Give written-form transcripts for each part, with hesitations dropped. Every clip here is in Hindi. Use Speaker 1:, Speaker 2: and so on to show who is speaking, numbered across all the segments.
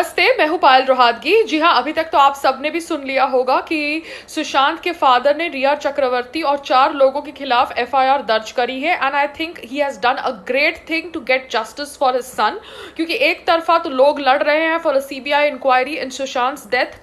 Speaker 1: नमस्ते, मैं हूँ पायल रोहातगी। जी हाँ, अभी तक तो आप सबने भी सुन लिया होगा कि सुशांत के फादर ने रिया चक्रवर्ती और 4 लोगों के खिलाफ एफआईआर दर्ज करी है। And I think he has done a great thing to get justice for his son, क्योंकि एक तरफा तो लोग लड़ रहे हैं for a CBI inquiry in Sushant death,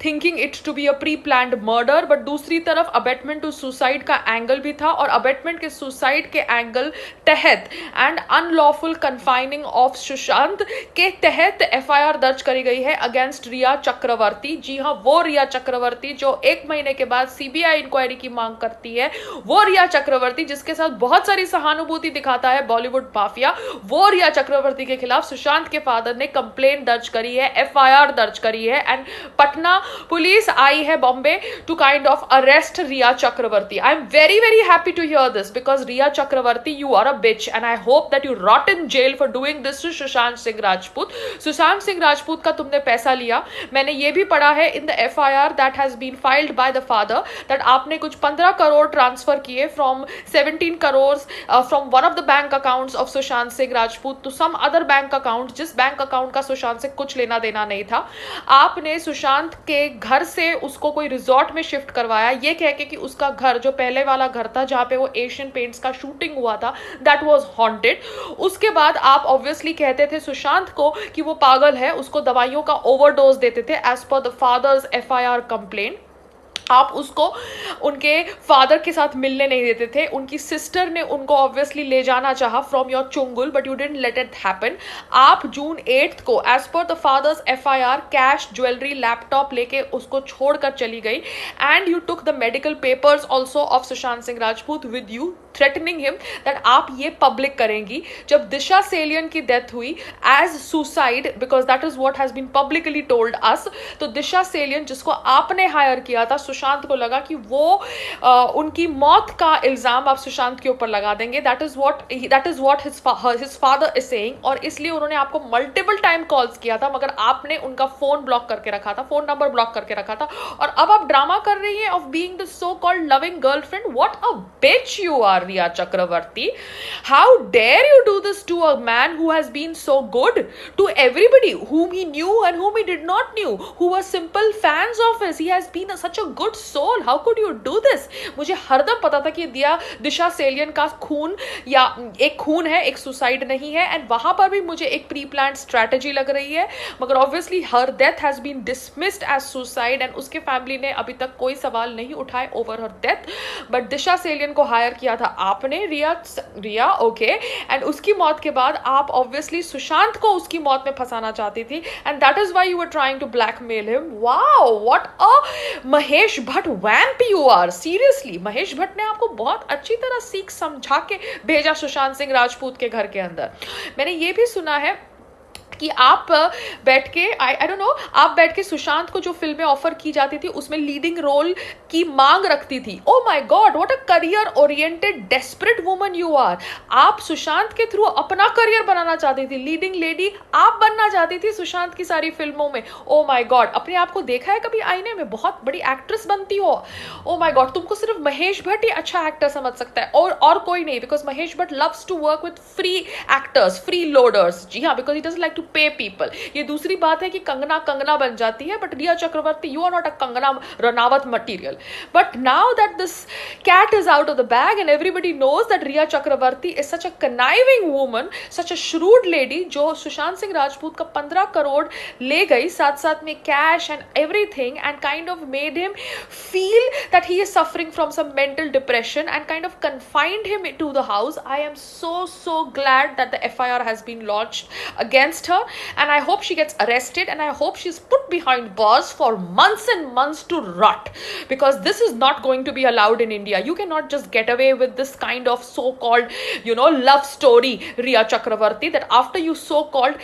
Speaker 1: thinking it to be a pre planned murder, but दूसरी तरफ अबेटमेंट टू सुसाइड का एंगल भी था और अबेटमेंट के सुसाइड के एंगल तहत and unlawful confining of Sushant के तहत एफआईआर दर्ज करी गई है अगेंस्ट रिया चक्रवर्ती। जी हाँ, वो रिया चक्रवर्ती जो 1 महीने के बाद सीबीआई इंक्वायरी की मांग करती है, वो रिया चक्रवर्ती जिसके साथ बहुत सारी सहानुभूति दिखाता है बॉलीवुड माफिया, वो रिया चक्रवर्ती के खिलाफ सुशांत के फादर ने कंप्लेंट दर्ज करी है, एफआईआर दर्ज करी है। एंड पटना पुलिस आई है Bombay to kind of arrest Riya Chakraborty. I am very very happy to hear this because Riya Chakraborty, you are a bitch and I hope that you rot in jail for doing this to Sushant Singh Rajput. Sushant Singh Rajput का तुमने पैसा लिया। मैंने ये भी पढ़ा है in the FIR that has been filed by the father that आपने कुछ 15 करोड़ ट्रांसफर किए from 17 crore from one of the bank accounts of Sushant Singh Rajput to some other bank account, जिस बैंक अकाउंट का सुशांत से कुछ लेना देना नहीं था। आपने सुशांत के घर से उसको कोई रिजॉर्ट में शिफ्ट करवाया, ये कह के कि उसका घर जो पहले वाला घर था जहां पे वो एशियन पेंट्स का शूटिंग हुआ था, दैट वाज हॉन्टेड। उसके बाद आप ऑब्वियसली कहते थे सुशांत को कि वो पागल है, उसको दवाइयों का ओवरडोज देते थे as per the father's FIR complaint. आप उसको उनके फादर के साथ मिलने नहीं देते थे। उनकी सिस्टर ने उनको ऑब्वियसली ले जाना चाहा फ्रॉम योर चुंगुल, but you didn't let it happen. आप जून 8 को as per the father's FIR cash, jewellery, laptop लेके उसको छोड़कर चली गई and you took the medical papers also of Sushant Singh Rajput with you, threatening him that आप ये पब्लिक करेंगी। जब दिशा सेलियन की डेथ हुई as suicide, because that is what has been publicly told us, तो दिशा सेलियन जिसको आपने हायर किया था, सुशांत को लगा कि वो उनकी मौत का इल्जाम आप सुशांत के ऊपर लगा देंगे। That is what his father is saying, और इसलिए उन्होंने आपको मल्टीपल टाइम कॉल्स किया था, मगर आपने उनका फोन ब्लॉक करके रखा था, फोन नंबर ब्लॉक करके रखा था। और अब आप ड्रामा कर रही हैं of being the so called loving girlfriend. What a bitch you are, Riya Chakravarti. How dare you do this to a man who has been so good to everybody, whom he knew and whom he did not knew, who were simple fans of his. He has been such a good soul. How could you do this? मुझे हरदम पता था कि दिशा सेलियन का खून या एक खून है, एक सुसाइड नहीं है, एंड वहां पर भी मुझे एक प्री प्लान स्ट्रैटेजी लग रही है, मगर obviously her death has been dismissed as suicide and उसके फैमिली ने अभी तक कोई सवाल नहीं उठाए over her death. But Disha Salian को हायर किया था आपने, रिया ओके, एंड उसकी मौत के बाद आप ऑब्वियसली सुशांत को उसकी मौत में फंसाना चाहती थी, and that is why you were trying to blackmail him. Wow, what a Mahesh Bhatt vamp you are. Seriously, Mahesh Bhatt ने आपको बहुत अच्छी तरह सीख समझा के भेजा सुशांत सिंह राजपूत के घर के अंदर। मैंने ये भी सुना है कि आप बैठ के आई डोंट नो, आप बैठ के सुशांत को जो फिल्में ऑफर की जाती थी उसमें लीडिंग रोल की मांग रखती थी। Oh my god, what a career oriented desperate woman you are. आप सुशांत के थ्रू अपना करियर बनाना चाहती थी, लीडिंग लेडी आप बनना चाहती थी सुशांत की सारी फिल्मों में। ओ माय गॉड, अपने आप को देखा है कभी आईने में? बहुत बड़ी एक्ट्रेस बनती हो। ओ माय गॉड, तुमको सिर्फ महेश भट्ट ही अच्छा एक्टर समझ सकता है और कोई नहीं, because Mahesh Bhatt loves to work with free actors, free loaders. जी हाँ, because he doesn't like to pay people. ये दूसरी बात है कि कंगना बन जाती है, but Rhea Chakraborty, you are not a Kangana Ranaut material. But now that this cat is out of the bag and everybody knows that Rhea Chakraborty is such a conniving woman, such a shrewd lady, जो सुशांत सिंह राजपूत का 15 करोड़ ले गई, साथ साथ में cash and everything, and kind of made him feel that he is suffering from some mental depression and kind of confined him to the house. I am so glad that the FIR has been launched against her, and I hope she gets arrested, and I hope she's put behind bars for months and months to rot, because this is not going to be allowed in India. You cannot just get away with this kind of so-called love story, Riya Chakravarti, that after you so-called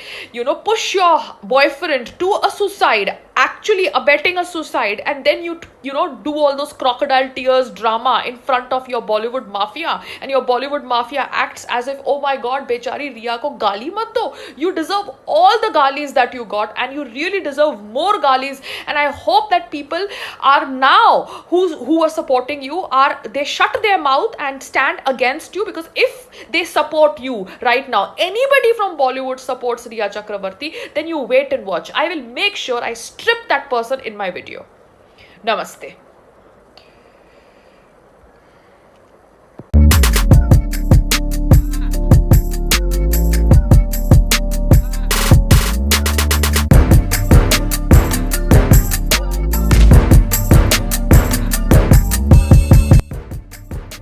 Speaker 1: push your boyfriend to a suicide actually abetting a suicide, and then you know, do all those crocodile tears drama in front of your Bollywood mafia, and your Bollywood mafia acts as if, oh my god, bechari Riya ko gali mat do. You deserve all the galis that you got, and you really deserve more galis. And I hope that people are now, who are supporting you, are they shut their mouth and stand against you, because if they support you right now, anybody from Bollywood supports Riya Chakravarti, then you wait and watch. I will make sure I strip that person in my video. Namaste.